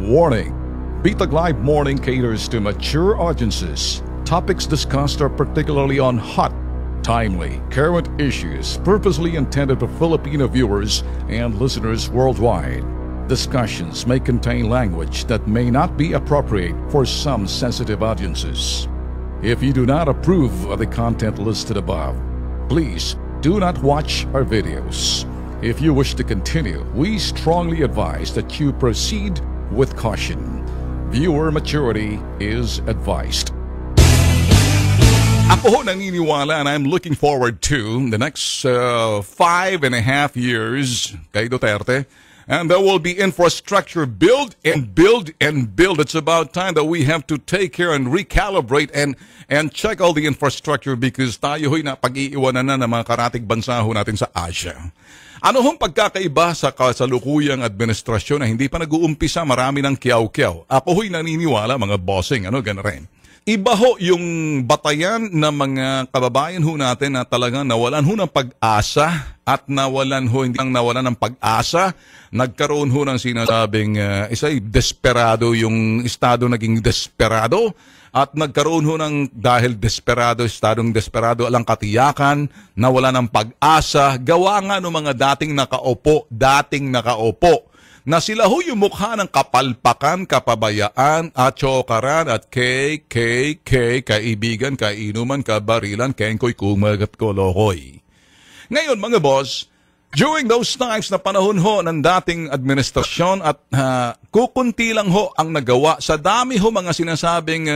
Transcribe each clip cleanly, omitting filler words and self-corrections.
Warning! Bitag Live Morning caters to mature audiences. Topics discussed are particularly on hot, timely, current issues purposely intended for Filipino viewers and listeners worldwide. Discussions may contain language that may not be appropriate for some sensitive audiences. If you do not approve of the content listed above, please do not watch our videos. If you wish to continue, we strongly advise that you proceed with caution. Viewer maturity is advised. Ako ho naniniwala and I'm looking forward to the next 5.5 years kay Duterte. And there will be infrastructure build and build and build. It's about time that we have to take care and recalibrate and check all the infrastructure because tayo ho'y napag-iiwanan na ng mga karatig bansa ho natin sa Asia. Ano hong pagkakaiba sa kasalukuyang administrasyon na hindi pa nag-uumpisa marami ng kiyaw-kiyaw? Ako ho'y naniniwala mga bossing, gano'n rin. Iba ho yung batayan ng mga kababayan ho natin na talagang nawalan ho ng pag-asa at nawalan ho, hindi lang nawalan ng pag-asa, nagkaroon ho ng sinasabing isa'y desperado, yung estado naging desperado at nagkaroon ho ng dahil desperado, estadong desperado, alang katiyakan, nawala ng pag-asa, gawa nga ng mga dating nakaupo, na sila ho yung mukha ng kapalpakan, kapabayaan, at chokaran, at kaibigan, kainuman, kabarilan, kengkoy, kumagat, kolokoy. Ngayon mga boss, during those times na panahon ho ng dating administrasyon at kukunti lang ho ang nagawa sa dami ho mga sinasabing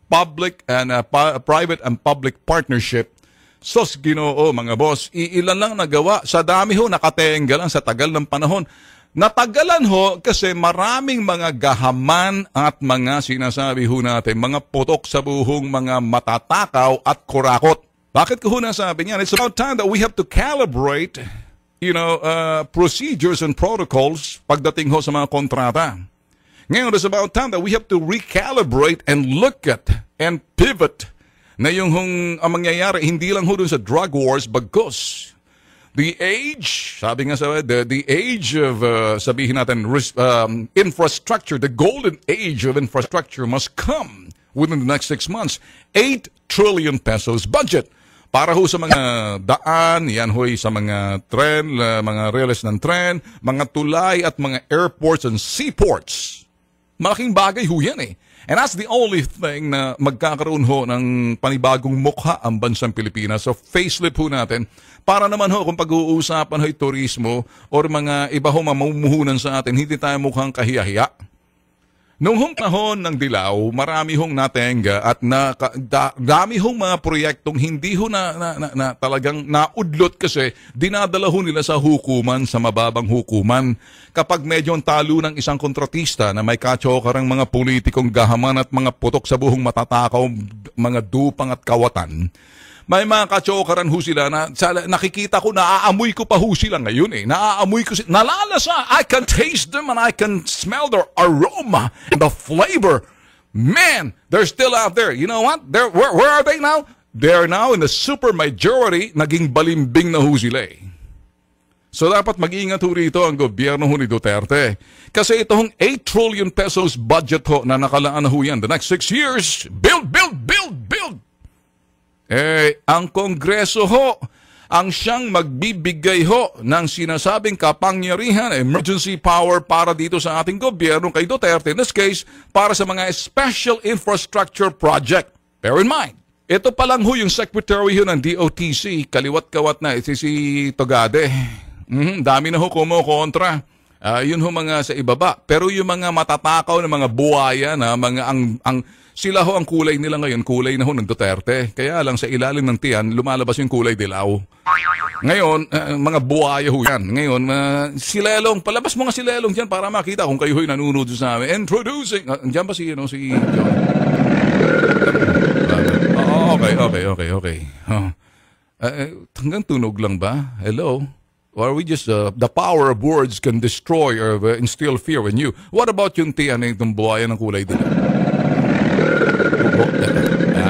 public and private and public partnership. Sos Ginoo mga boss, iilan lang nagawa sa dami ho nakatenga lang sa tagal ng panahon. Natagalan ho kasi maraming mga gahaman at mga sinasabi ho natin, mga putok sa buhong mga matatakaw at kurakot. Bakit ko ho nasabi niyan? It's about time that we have to calibrate, procedures and protocols pagdating ho sa mga kontrata. Ngayon, it's about time that we have to recalibrate and look at and pivot na yung ang mangyayari, hindi lang ho dun sa drug wars, bagkus. The age, sabi nga sa the age of, sabihin natin, infrastructure, the golden age of infrastructure must come within the next 6 months. 8 trillion pesos budget. Para ho sa mga daan, yan ho'y sa mga tren, mga reles ng tren, mga tulay at mga airports and seaports. Malaking bagay ho yan eh. And that's the only thing na magkakaroon ho ng panibagong mukha ang bansang Pilipinas. So facelift ho natin para naman ho kung pag-uusapan ho'y turismo or mga iba ho mamumuhunan sa atin, hindi tayo mukhang kahiya-hiya. Noong panahon ng Dilaw, marami hong natenga at dami hong mga proyektong hindi ho na talagang naudlot kasi dinadala ho nila sa hukuman, sa mababang hukuman. Kapag medyo talo ng isang kontratista na may katsokarang mga politikong gahaman at mga putok sa buhong matatakaw, mga dupang at kawatan, may mga katsokaran ho sila na nakikita ko, naaamoy ko pa ho sila ngayon eh. Naaamoy ko sila, nalalasa. I can taste them and I can smell their aroma and the flavor. Man, they're still out there. You know what? Where are they now? They're now in the super majority, naging balimbing na ho sila eh. So dapat mag-iingat ho rito ang gobyerno ho ni Duterte. Kasi itong 8 trillion pesos budget ho na nakalaan na ho yan. The next 6 years, build! Ang Kongreso ho, ang siyang magbibigay ho ng sinasabing kapangyarihan, emergency power para dito sa ating gobyerno kay Duterte. In this case, para sa mga special infrastructure project. Bear in mind, ito pa lang ho yung secretary ho ng DOTC, kaliwat-kawat na, si Togade. Dami na ho kumokontra. Yun ho mga sa ibaba. Pero yung mga matatakaw na mga buhaya na mga sila ho ang kulay nila ngayon, kulay na ho ng Duterte. Kaya lang sa ilalim ng tiyan, lumalabas yung kulay dilaw. Ngayon, mga buhaya ho yan. Ngayon, si Lelong, palabas mo nga si Lelong dyan para makita kung kayo ho'y nanunod sa amin. Introducing, dyan ba si John? Okay. Hanggang tunog lang ba? Hello? Or are we just, the power of words can destroy or instill fear in you. What about yung tiyan na itong buhaya ng kulay dilaw?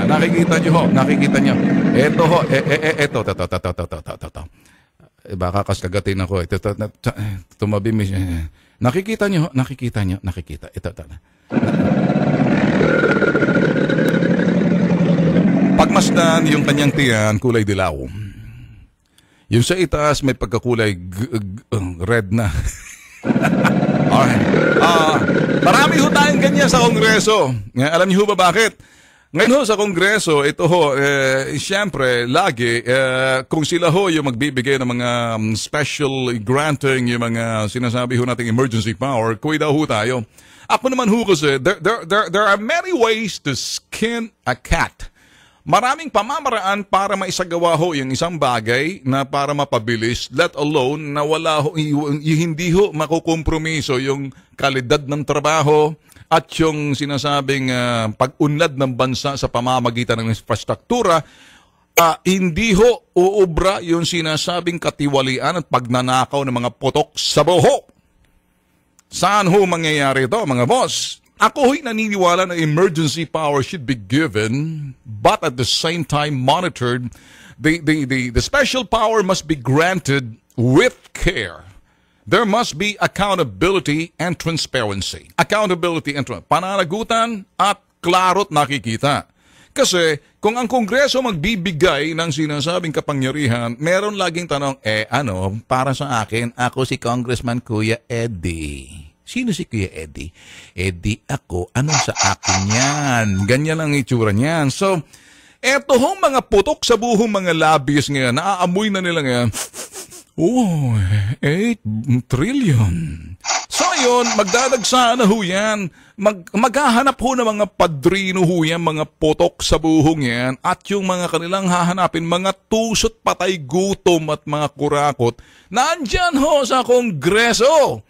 Nakikita nyo ho, nakikita nyo. Ito ho, ito. Baka kagatin ako. Ito, tumabi mo siya. Nakikita nyo. Ito. Pagmasdan yung kanyang tiyan, kulay dilaw. Yung sa itaas, may pagkakulay red na. Okay. Marami ho tayong ganyan sa Kongreso. Alam niyo ba bakit? Ngayon ho sa Kongreso, ito ho, siyempre, lagi, kung sila ho yung magbibigay ng mga special granting, yung mga sinasabi ho nating emergency power, kuwi daw ho tayo. Ako naman ho kasi, there are many ways to skin a cat. Maraming pamamaraan para maisagawa ho yung isang bagay na para mapabilis, let alone na wala ho, hindi ho makukompromiso yung kalidad ng trabaho at yung sinasabing pag-unlad ng bansa sa pamamagitan ng infrastruktura. Hindi ho uubra yung sinasabing katiwalian at pagnanakaw ng mga potok sa buho. Saan ho mangyayari ito, mga boss? Ako ho'y naniniwala na emergency power should be given, but at the same time monitored. The special power must be granted with care. There must be accountability and transparency. Accountability and pananagutan at klaro't nakikita. Kasi kung ang Kongreso magbibigay ng sinasabing kapangyarihan, meron laging tanong, para sa akin, ako si Congressman Kuya Eddie. Sino si Kuya Eddie? Eddie ako. Anong sa akin yan? Ganyan ang itsura niyan. So, eto hong mga putok sa buhong mga lobbyist ngayon, naaamoy na nila ngayon, 8 trillion. So yun, magdadagsa na ho yan. Maghahanap ho ng mga padrino ho yan, mga putok sa buhong yan, at yung mga kanilang hahanapin, mga tusot patay gutom at mga kurakot, nandyan ho sa Kongreso.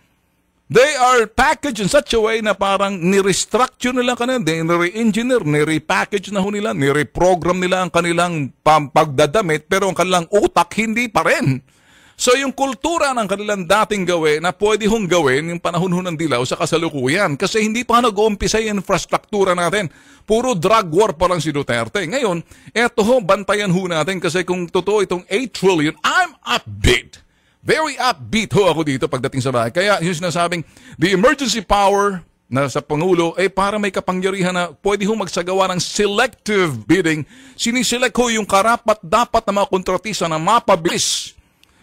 They are packaged in such a way na parang ni-restructure nila kanila, ni-re-engineer, ni-repackage na ho nila, ni-reprogram nila ang kanilang pagdadamit, pero ang kanilang utak hindi pa rin. So yung kultura ng kanilang dating gawin na pwede hong gawin yung panahon ho ng dilaw sa kasalukuyan kasi hindi pa nag-uumpisa yung infrastruktura natin. Puro drug war pa lang si Duterte. Ngayon, eto ho, bantayan ho natin kasi kung totoo itong 8 trillion, I'm upbeat. Very upbeat ho ako dito pagdating sa bahay. Kaya yung sinasabing, the emergency power na sa Pangulo, para may kapangyarihan na pwede ho magsagawa ng selective bidding. Siniselect ho yung karapat-dapat na mga kontratista na mapabilis.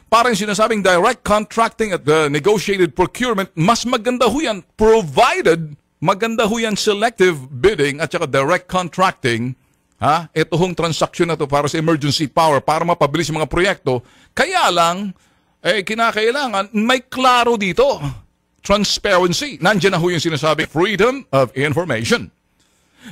Parang sinasabing direct contracting at the negotiated procurement, mas maganda ho yan, provided maganda ho yan selective bidding at saka direct contracting. Ito hong transaction na to para sa emergency power, para mapabilis yung mga proyekto. Kaya lang, kinakailangan may klaro dito. Transparency. Nandiyan na ho yung sinasabi, freedom of information.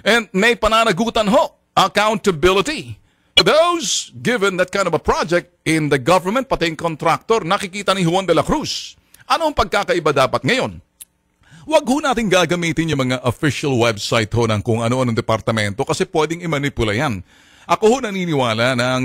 And may pananagutan ho, accountability. Those given that kind of a project in the government, pati yung contractor, nakikita ni Juan de la Cruz. Anong pagkakaiba dapat ngayon? Huwag ho natin gagamitin yung mga official website ho ng kung ano-anong departamento kasi pwedeng i-manipula yan. Ako ho naniniwala ng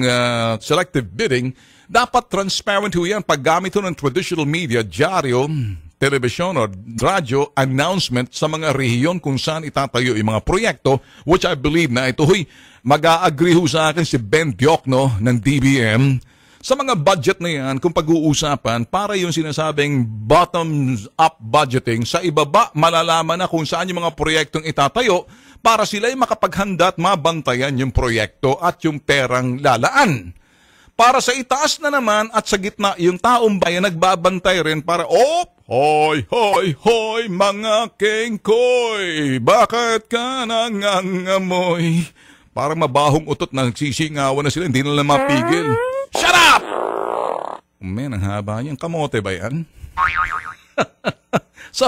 selective bidding, dapat transparent ho yan. Paggamit ho ng traditional media, dyaryo, telebisyon o radyo, announcement sa mga rehiyon kung saan itatayo yung mga proyekto, which I believe na ito ho'y mag-a-agree ho sa akin si Ben Diokno ng DBM. Sa mga budget na yan, kung pag-uusapan, para yung sinasabing bottoms-up budgeting, sa ibaba malalaman na kung saan yung mga proyektong itatayo para sila'y makapaghanda at mabantayan yung proyekto at yung perang lalaan. Para sa itaas na naman at sa gitna, yung taong bayan nagbabantay rin para, hoy, hoy, hoy, mga kengkoy, bakit ka nangangamoy? Parang mabahong utot na nagsisingawan na sila, hindi nila mapigil. Shut up! Man, ang haba yan. Kamote ba yan? So,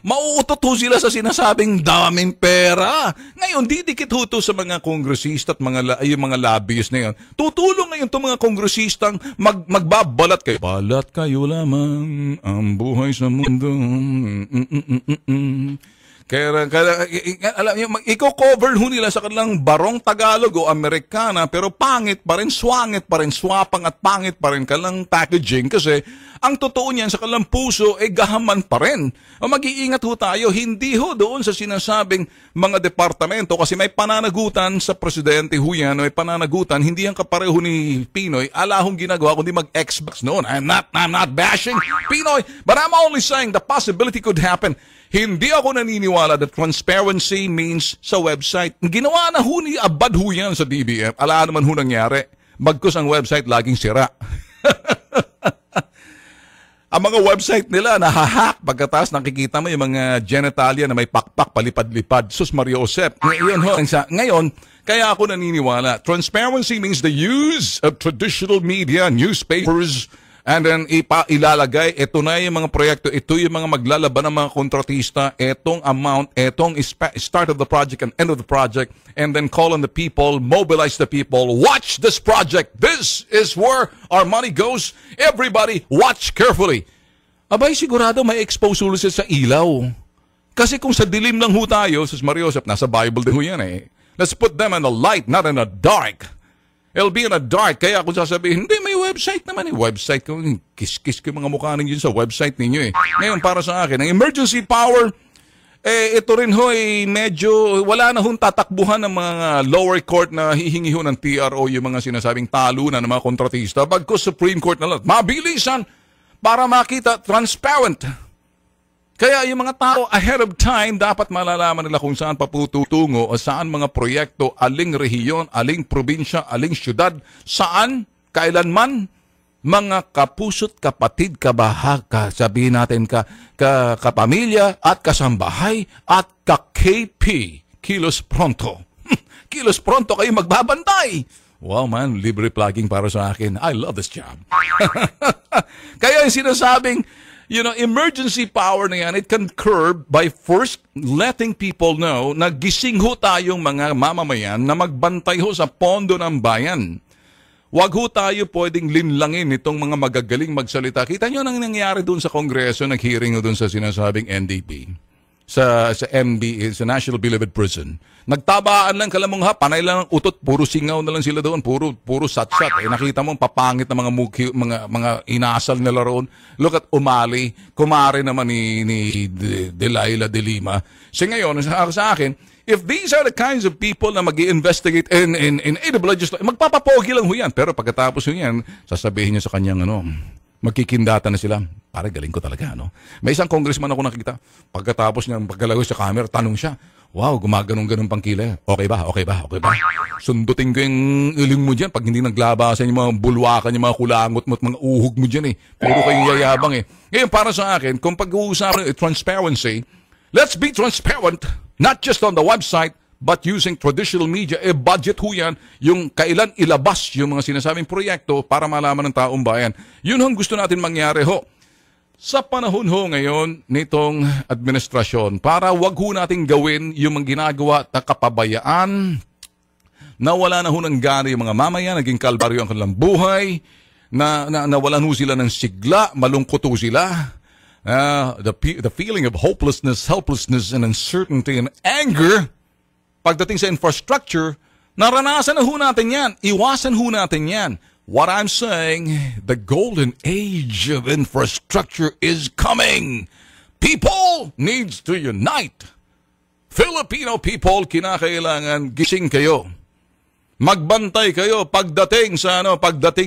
mauutot ho sila sa sinasabing daming pera. Ngayon, didikit ho to sa mga kongresista at yung mga lobbyist na yan. Tutulong ngayon itong mga kongresistang magbabalat kayo. Balat kayo lamang ang buhay sa mundo. Alam niyo, i-cover ho nila sa kanilang barong Tagalog o Amerikana, pero pangit pa rin, swangit pa rin, swapang at pangit pa rin kanilang packaging kasi ang totoo niyan sa kanilang puso ay gahaman pa rin. O mag-iingat ho tayo, hindi ho doon sa sinasabing mga departamento kasi may pananagutan sa presidente ho yan, may pananagutan, hindi yan kapareho ni Pinoy, ala hong ginagawa kundi mag-Xbox noon. I'm not bashing Pinoy, but I'm only saying the possibility could happen. Hindi ako naniniwala that transparency means sa website. Ginawa na ho ni Abad ho yan sa DBM. Ala naman ho nangyari. Bagkus ang website laging sira. Ang mga website nila nahahack pagkatapos nakikita mo yung mga genitalia na may pakpak, palipad-lipad. Sus Mario Josep. Ngayon, kaya ako naniniwala. Transparency means the use of traditional media, newspapers, and then ilalagay, ito na yung mga proyekto, ito yung mga maglalaban ng mga kontratista, etong amount, etong start of the project and end of the project, and then call on the people, mobilize the people, watch this project, this is where our money goes, everybody watch carefully. Abay, sigurado may expose ulo sa ilaw. Kasi kung sa dilim lang ho tayo, Sus Mario Josep, nasa Bible din ho yan eh. Let's put them in the light, not in the dark. It'll be in the dark. Kaya kung sasabihin, hindi, may website naman eh. Website ko, kiss-kiss ko yung mga mukha ninyo sa website ninyo eh. Ngayon, para sa akin, ang emergency power, ito rin ho eh, medyo, wala na hong tatakbuhan ng mga lower court na hihingi ho ng TRO yung mga sinasabing talunan ng mga kontratista. Bagkus Supreme Court na lang, mabilisan para makita, transparent. Kaya yung mga tao ahead of time, dapat malalaman nila kung saan papututungo o saan mga proyekto, aling rehiyon, aling probinsya, aling syudad, saan, kailanman, mga kapuso't kapatid, kabahaka, sabihin natin kapamilya at kasambahay at ka-KP, kilos pronto. Kilos pronto kayo magbabantay. Wow man, libre plugging para sa akin. I love this job. Kaya yung sinasabing, emergency power na yan, it can curb by first letting people know na gising ho tayong mga mamamayan na magbantay ho sa pondo ng bayan. Wag ho tayo pwedeng linlangin itong mga magagaling magsalita. Kita nyo nang nangyari doon sa Kongreso, nag-hearing doon sa sinasabing NDP. Sa MB, sa National Beloved Prison. Nagtabaan lang kalamong panay lang ang utot, puro singaw na lang sila doon, puro satsat. Nakita mo papangit na mga inasal nila roon. Look at Umali, kumare naman ni Delilah de Lima. So ngayon, sa akin, if these are the kinds of people na mag-i-investigate in aid of legislation, magpapapogi lang ho yan. Pero pagkatapos ho yan, sasabihin niya sa kanyang magkikindata na sila. Para galing ko talaga, May isang congressman ako nakikita. Pagkatapos niya, pagkalago sa camera, tanong siya, wow, gumaganong-ganong pangkila. Okay ba? Sundutin ko yung iling mo dyan pag hindi naglabasan yung mga bulwakan, yung mga kulangot mo at mga uhog mo dyan eh. Puro kayong yayabang eh. Ngayon, para sa akin, kung pag-uusapan transparency, let's be transparent, not just on the website, but using traditional media, budget ho yan, yung kailan ilabas yung mga sinasabing proyekto para malaman ng taong bayan. Yun ang gusto natin mangyari ho. Sa panahon ho ngayon nitong administrasyon, para wag ho natin gawin yung mga ginagawa na kapabayaan, na wala na ho ng gana yung mga mamaya, naging kalbaryo ang kanilang buhay, na nawalan ho sila ng sigla, malungkot ho sila. The feeling of hopelessness, helplessness, and uncertainty and anger, pagdating sa infrastructure, naranasan na ho natin yan. Iwasan ho natin yan. What I'm saying, the golden age of infrastructure is coming. People needs to unite. Filipino people, kinakailangan gising kayo. Magbantay kayo pagdating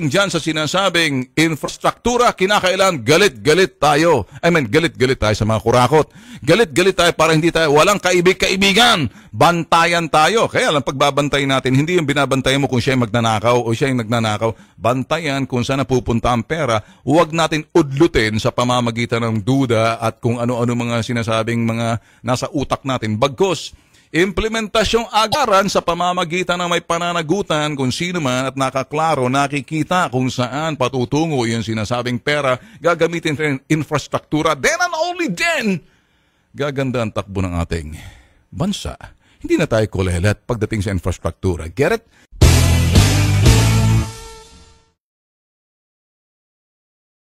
diyan sa sinasabing infrastruktura, kinakailangan galit-galit tayo. Galit-galit tayo sa mga kurakot. Galit-galit tayo para hindi tayo walang kaibig-kaibigan. Bantayan tayo. Kaya lang pagbabantay natin, hindi yung binabantayan mo kung siya ay magnanakaw o siya ay nagnanakaw. Bantayan kung saan napupunta ang pera. Huwag natin udlutin sa pamamagitan ng duda at kung ano-ano mga sinasabing mga nasa utak natin. Bagkus, implementasyong agaran sa pamamagitan ng may pananagutan kung sino man at nakaklaro, nakikita kung saan patutungo yung sinasabing pera, gagamitin rin infrastruktura, then and only then, gaganda ang takbo ng ating bansa. Hindi na tayo kulelat pagdating sa infrastruktura. Get it?